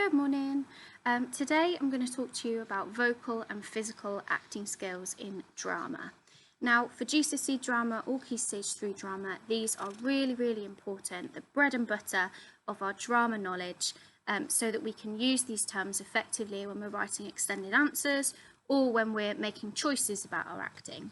Good morning. Today I'm going to talk to you about vocal and physical acting skills in drama. Now, for GCSE drama or Key Stage 3 drama, these are really important, the bread and butter of our drama knowledge, so that we can use these terms effectively when we're writing extended answers or when we're making choices about our acting.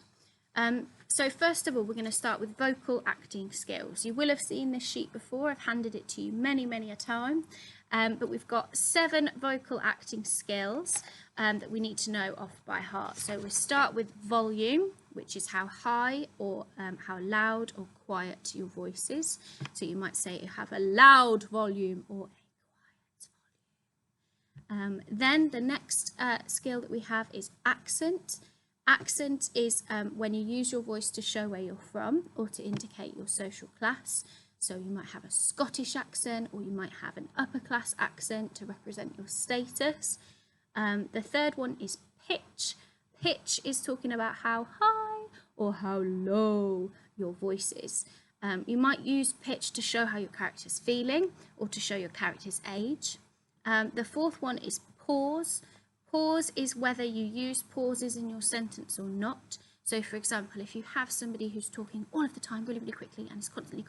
So first of all, we're going to start with vocal acting skills. You will have seen this sheet before. I've handed it to you many a time. But we've got 7 vocal acting skills that we need to know off by heart. So we'll start with volume, which is how high or how loud or quiet your voice is. So you might say you have a loud volume or a quiet volume. Then the next skill that we have is accent. Accent is when you use your voice to show where you're from or to indicate your social class. So you might have a Scottish accent, or you might have an upper class accent to represent your status. The third one is pitch. Pitch is talking about how high or how low your voice is. You might use pitch to show how your character's feeling or to show your character's age. The fourth one is pause. Pause is whether you use pauses in your sentence or not. So, for example, if you have somebody who's talking all of the time really quickly and is constantly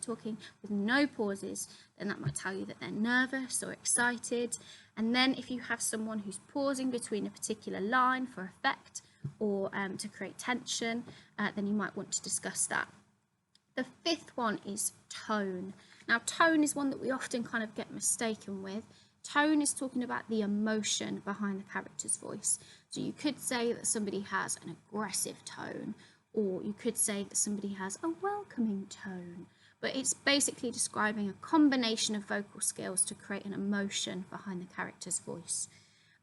talking with no pauses, then that might tell you that they're nervous or excited. And then if you have someone who's pausing between a particular line for effect or to create tension, then you might want to discuss that. The fifth one is tone. Now, tone is one that we often kind of get mistaken with. Tone is talking about the emotion behind the character's voice. So you could say that somebody has an aggressive tone, or you could say that somebody has a welcoming tone. But it's basically describing a combination of vocal skills to create an emotion behind the character's voice.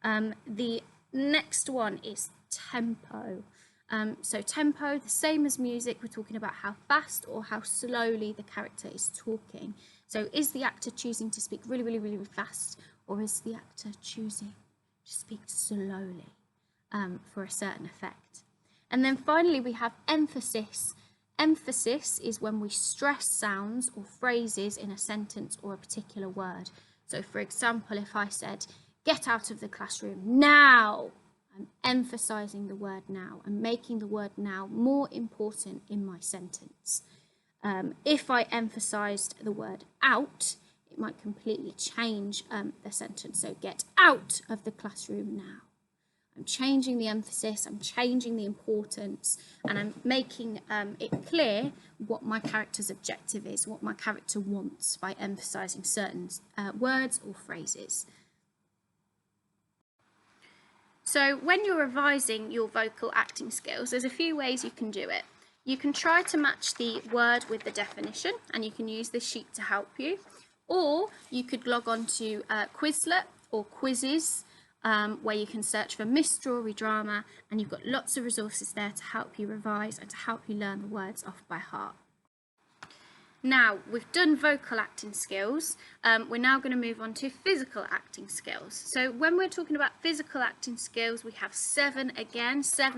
The next one is tempo. So tempo, the same as music, we're talking about how fast or how slowly the character is talking. So is the actor choosing to speak really fast, or is the actor choosing to speak slowly for a certain effect? And then finally we have emphasis. Emphasis is when we stress sounds or phrases in a sentence or a particular word. So for example, if I said, "Get out of the classroom now," I'm emphasizing the word now. I'm making the word now more important in my sentence. If I emphasized the word out, it might completely change the sentence. So get out of the classroom now. I'm changing the emphasis, I'm changing the importance, and I'm making it clear what my character's objective is, what my character wants by emphasizing certain words or phrases. So when you're revising your vocal acting skills, there's a few ways you can do it. You can try to match the word with the definition, and you can use this sheet to help you. Or you could log on to Quizlet or Quizzes, where you can search for Miss Drury Drama, and you've got lots of resources there to help you revise and to help you learn the words off by heart. Now, we've done vocal acting skills, we're now going to move on to physical acting skills. So when we're talking about physical acting skills, we have 7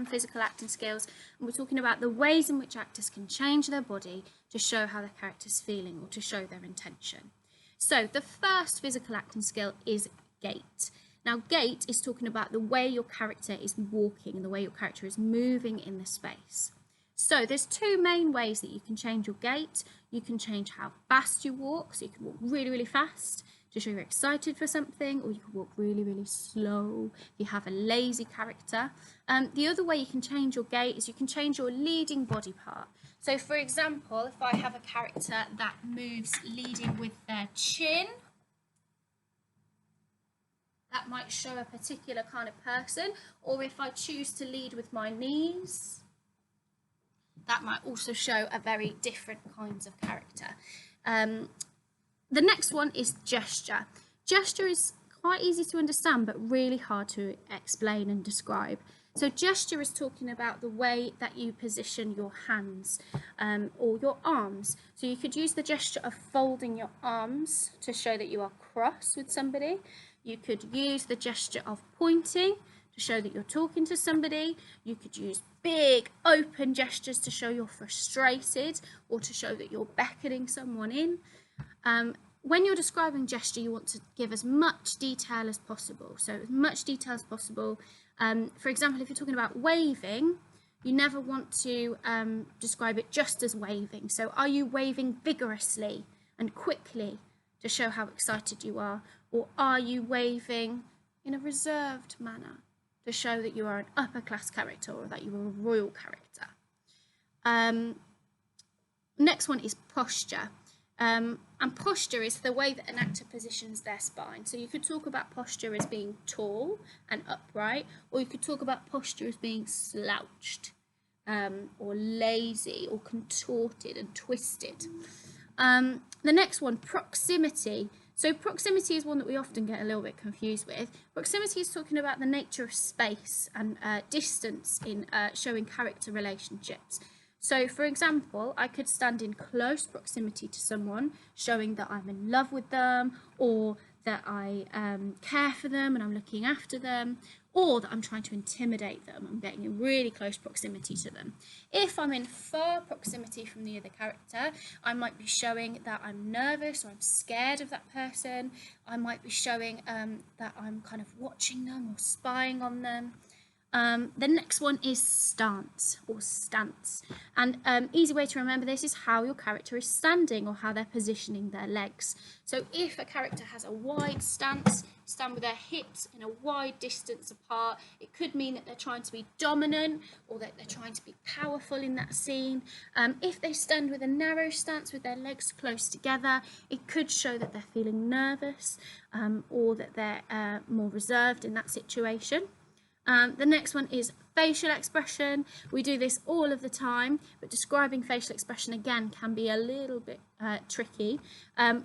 physical acting skills, and we're talking about the ways in which actors can change their body to show how their character's feeling or to show their intention. So the first physical acting skill is gait. Now, gait is talking about the way your character is walking and the way your character is moving in the space. So there's 2 main ways that you can change your gait. You can change how fast you walk, so you can walk really fast to show you're excited for something, or you can walk really slow if you have a lazy character. The other way you can change your gait is you can change your leading body part. So for example, if I have a character that moves leading with their chin, that might show a particular kind of person, or if I choose to lead with my knees, that might also show a very different kinds of character. The next one is gesture. Gesture is quite easy to understand, but really hard to explain and describe. So gesture is talking about the way that you position your hands or your arms. So you could use the gesture of folding your arms to show that you are cross with somebody. You could use the gesture of pointing to show that you're talking to somebody. You could use big open gestures to show you're frustrated or to show that you're beckoning someone in. when you're describing gesture, you want to give as much detail as possible. So as much detail as possible. For example, if you're talking about waving, you never want to describe it just as waving. So are you waving vigorously and quickly to show how excited you are? Or are you waving in a reserved manner to show that you are an upper class character or that you are a royal character? Next one is posture. And posture is the way that an actor positions their spine. So you could talk about posture as being tall and upright, or you could talk about posture as being slouched, or lazy, or contorted and twisted. The next one, proximity. So proximity is one that we often get a little bit confused with. Proximity is talking about the nature of space and distance in showing character relationships. So, for example, I could stand in close proximity to someone, showing that I'm in love with them, or that I care for them and I'm looking after them, or that I'm trying to intimidate them. I'm getting in really close proximity to them. If I'm in far proximity from the other character, I might be showing that I'm nervous or I'm scared of that person. I might be showing that I'm kind of watching them or spying on them. The next one is stance or stance, and easy way to remember this is how your character is standing or how they're positioning their legs. So if a character has a wide stance, stand with their hips in a wide distance apart, it could mean that they're trying to be dominant or that they're trying to be powerful in that scene. If they stand with a narrow stance with their legs close together, it could show that they're feeling nervous or that they're more reserved in that situation. The next one is facial expression. We do this all of the time, but describing facial expression again can be a little bit tricky.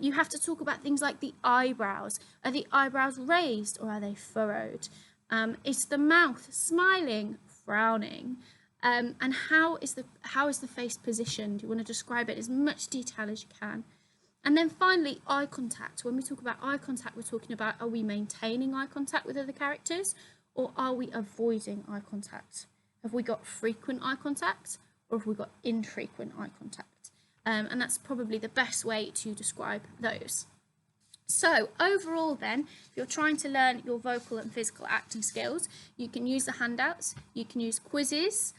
You have to talk about things like the eyebrows. Are the eyebrows raised or are they furrowed? Is the mouth smiling, frowning? And how is the face positioned? You want to describe it as much detail as you can. And then finally, eye contact. When we talk about eye contact, we're talking about, are we maintaining eye contact with other characters? Or are we avoiding eye contact? Have we got frequent eye contact or have we got infrequent eye contact? And that's probably the best way to describe those. So overall then, if you're trying to learn your vocal and physical acting skills, you can use the handouts, you can use quizzes,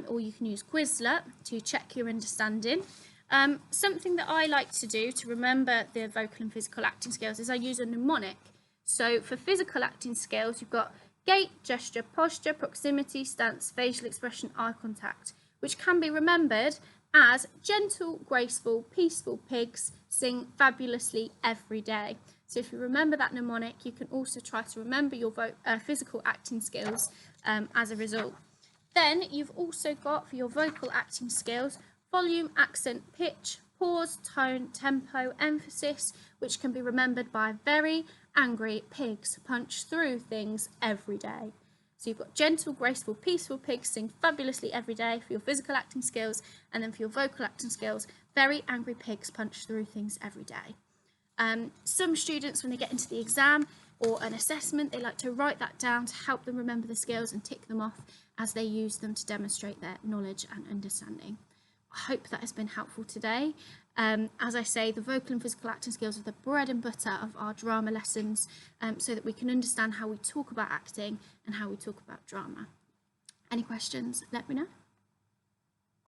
or you can use Quizlet to check your understanding. Something that I like to do to remember the vocal and physical acting skills is I use a mnemonic. So for physical acting skills, you've got gait, gesture, posture, proximity, stance, facial expression, eye contact, which can be remembered as gentle, graceful, peaceful pigs sing fabulously every day. So if you remember that mnemonic, you can also try to remember your physical acting skills as a result. Then you've also got, for your vocal acting skills, volume, accent, pitch, pause, tone, tempo, emphasis, which can be remembered by very angry pigs punch through things every day. So you've got gentle, graceful, peaceful pigs sing fabulously every day for your physical acting skills, and then for your vocal acting skills, very angry pigs punch through things every day. Some students, when they get into the exam or an assessment, they like to write that down to help them remember the skills and tick them off as they use them to demonstrate their knowledge and understanding. I hope that has been helpful today. As I say, the vocal and physical acting skills are the bread and butter of our drama lessons, so that we can understand how we talk about acting and how we talk about drama. Any questions, let me know.